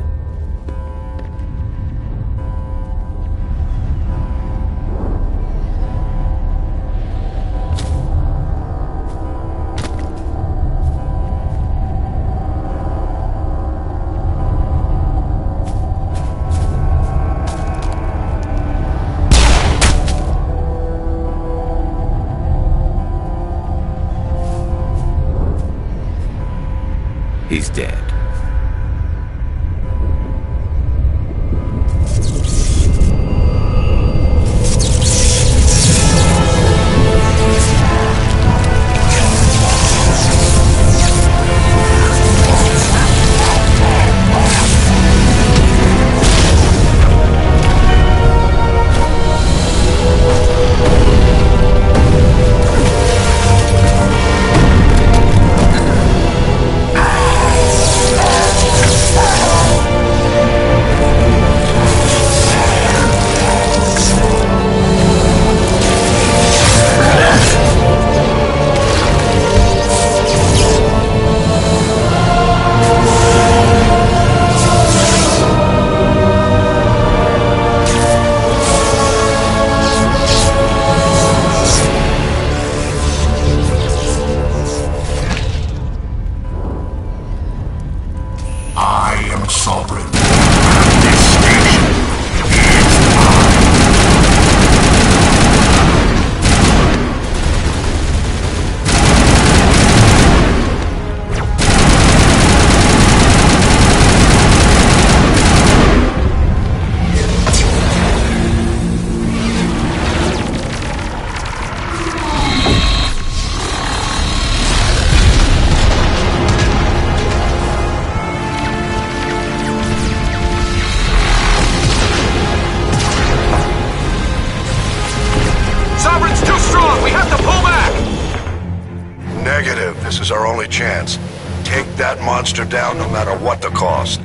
He's dead. This is our only chance. Take that monster down no matter what the cost.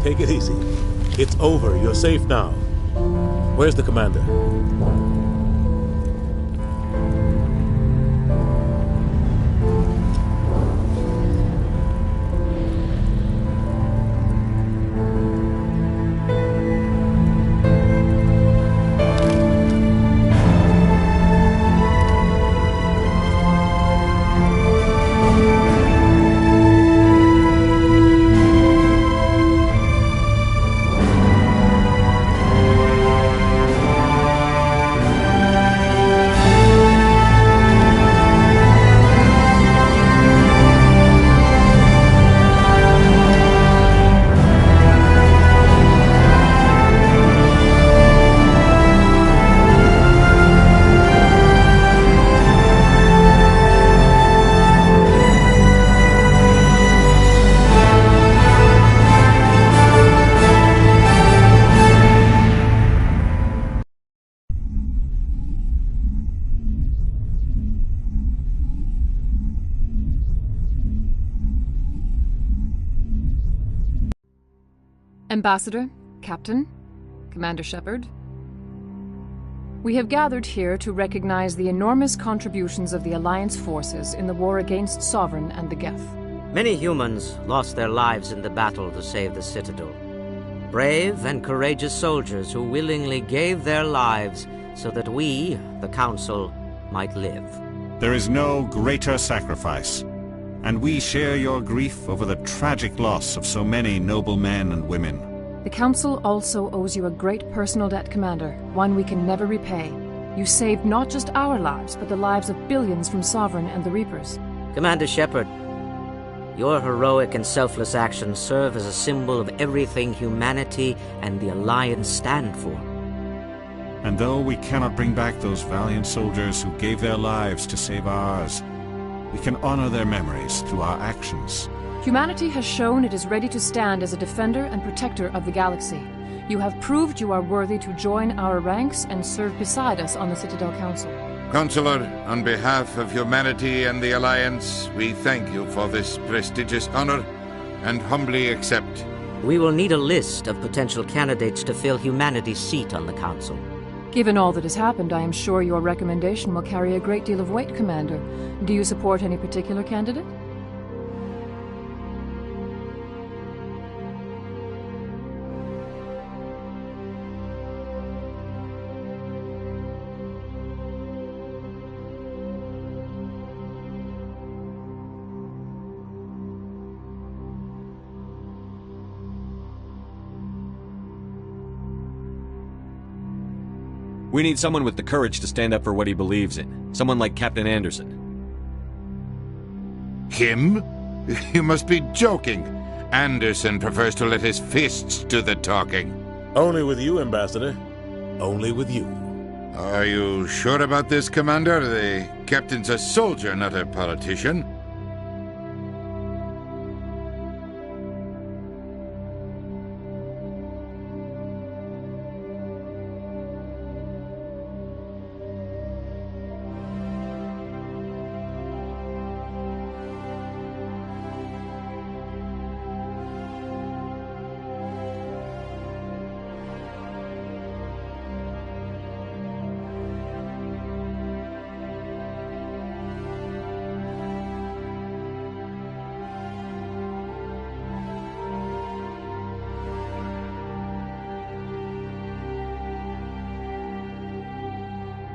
Take it easy. It's over. You're safe now. Where's the commander? Ambassador, Captain, Commander Shepard. We have gathered here to recognize the enormous contributions of the Alliance forces in the war against Sovereign and the Geth. Many humans lost their lives in the battle to save the Citadel. Brave and courageous soldiers who willingly gave their lives so that we, the Council, might live. There is no greater sacrifice, and we share your grief over the tragic loss of so many noble men and women. The Council also owes you a great personal debt, Commander, one we can never repay. You saved not just our lives, but the lives of billions from Sovereign and the Reapers. Commander Shepard, your heroic and selfless actions serve as a symbol of everything humanity and the Alliance stand for. And though we cannot bring back those valiant soldiers who gave their lives to save ours, we can honor their memories through our actions. Humanity has shown it is ready to stand as a defender and protector of the galaxy. You have proved you are worthy to join our ranks and serve beside us on the Citadel Council. Counselor, on behalf of humanity and the Alliance, we thank you for this prestigious honor and humbly accept. We will need a list of potential candidates to fill humanity's seat on the Council. Given all that has happened, I am sure your recommendation will carry a great deal of weight, Commander. Do you support any particular candidate? We need someone with the courage to stand up for what he believes in. Someone like Captain Anderson. Him? You must be joking. Anderson prefers to let his fists do the talking. Only with you, Ambassador. Only with you. Are you sure about this, Commander? The captain's a soldier, not a politician.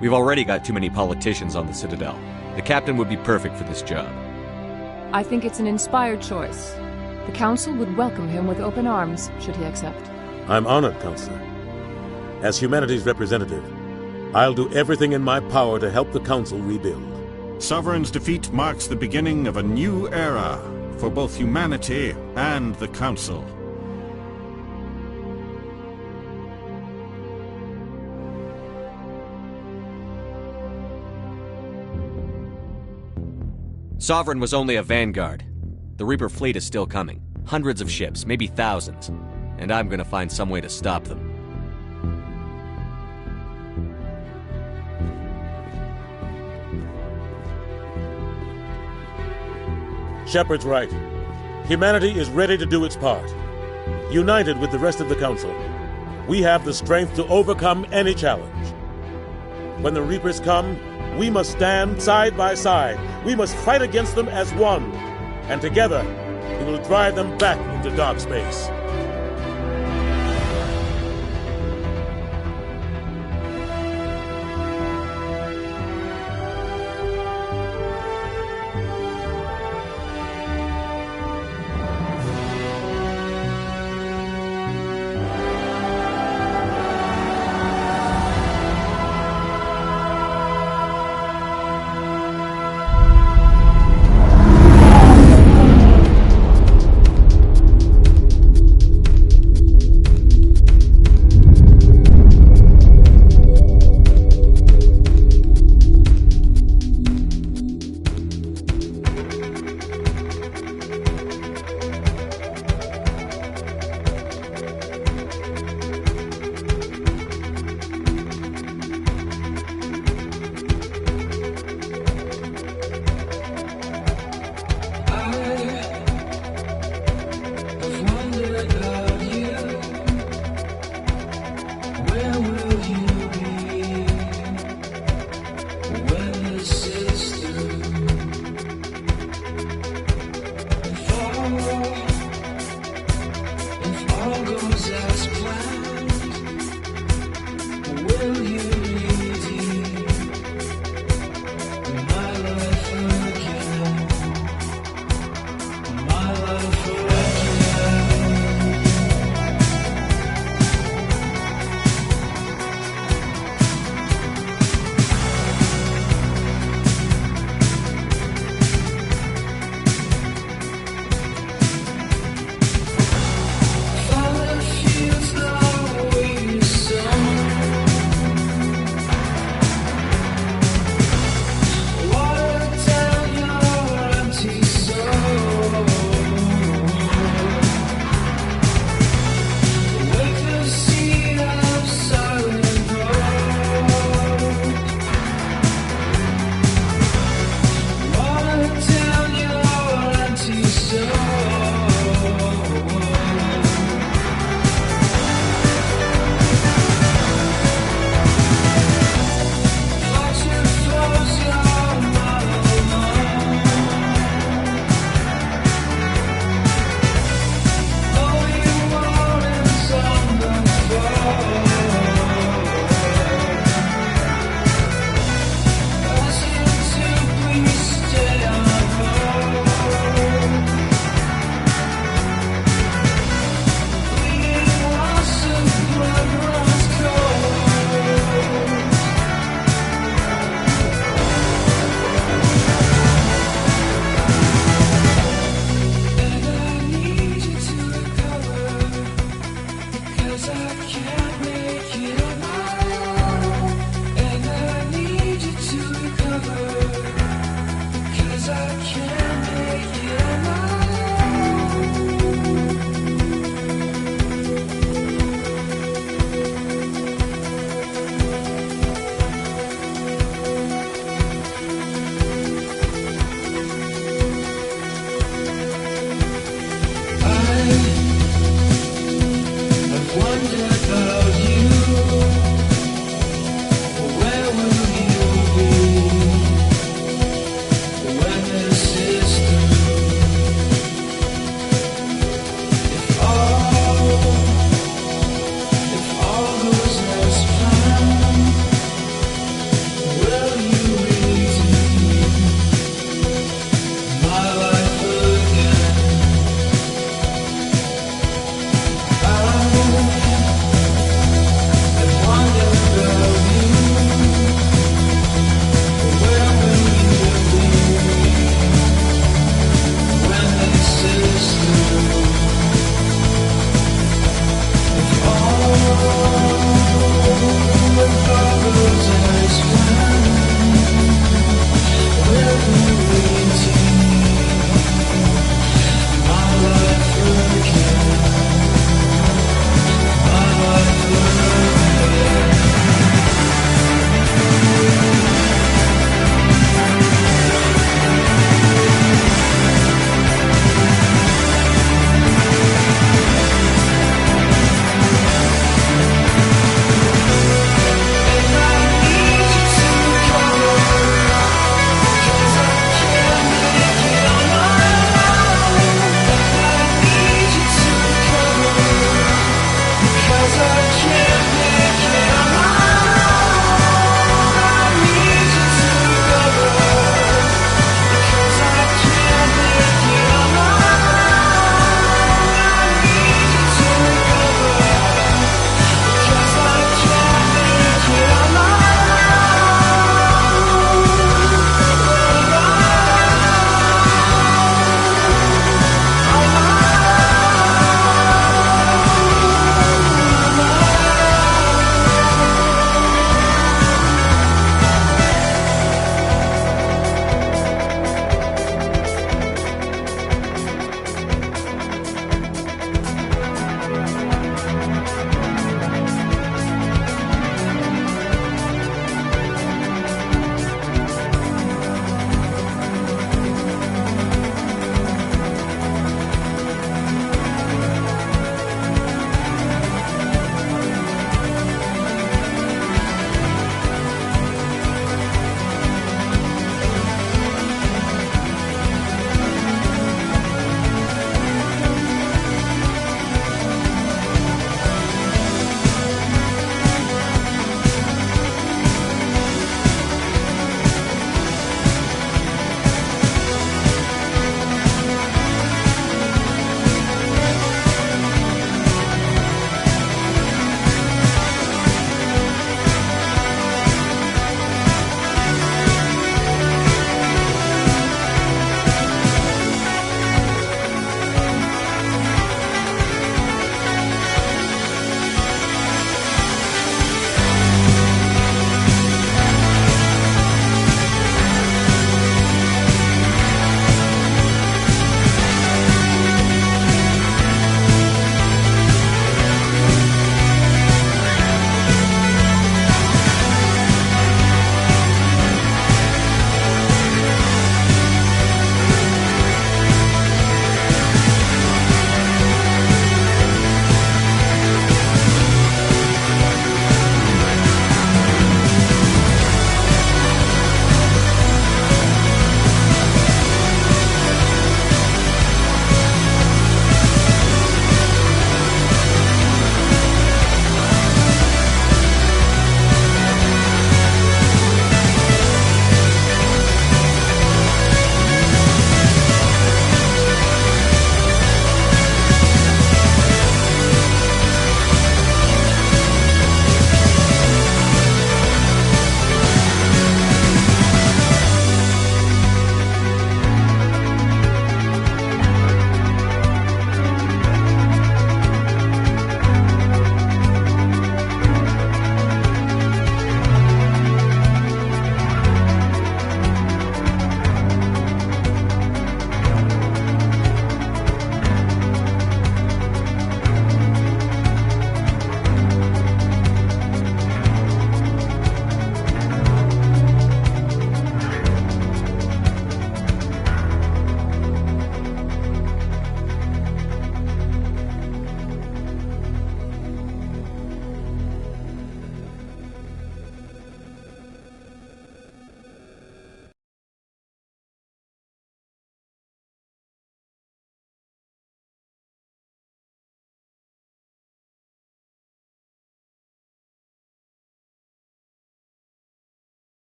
We've already got too many politicians on the Citadel. The captain would be perfect for this job. I think it's an inspired choice. The Council would welcome him with open arms, should he accept. I'm honored, Counselor. As humanity's representative, I'll do everything in my power to help the Council rebuild. Sovereign's defeat marks the beginning of a new era for both humanity and the Council. Sovereign was only a vanguard. The Reaper fleet is still coming. Hundreds of ships, maybe thousands. And I'm gonna find some way to stop them. Shepard's right. Humanity is ready to do its part. United with the rest of the Council, we have the strength to overcome any challenge. When the Reapers come, we must stand side by side. We must fight against them as one. And together, we will drive them back into dark space.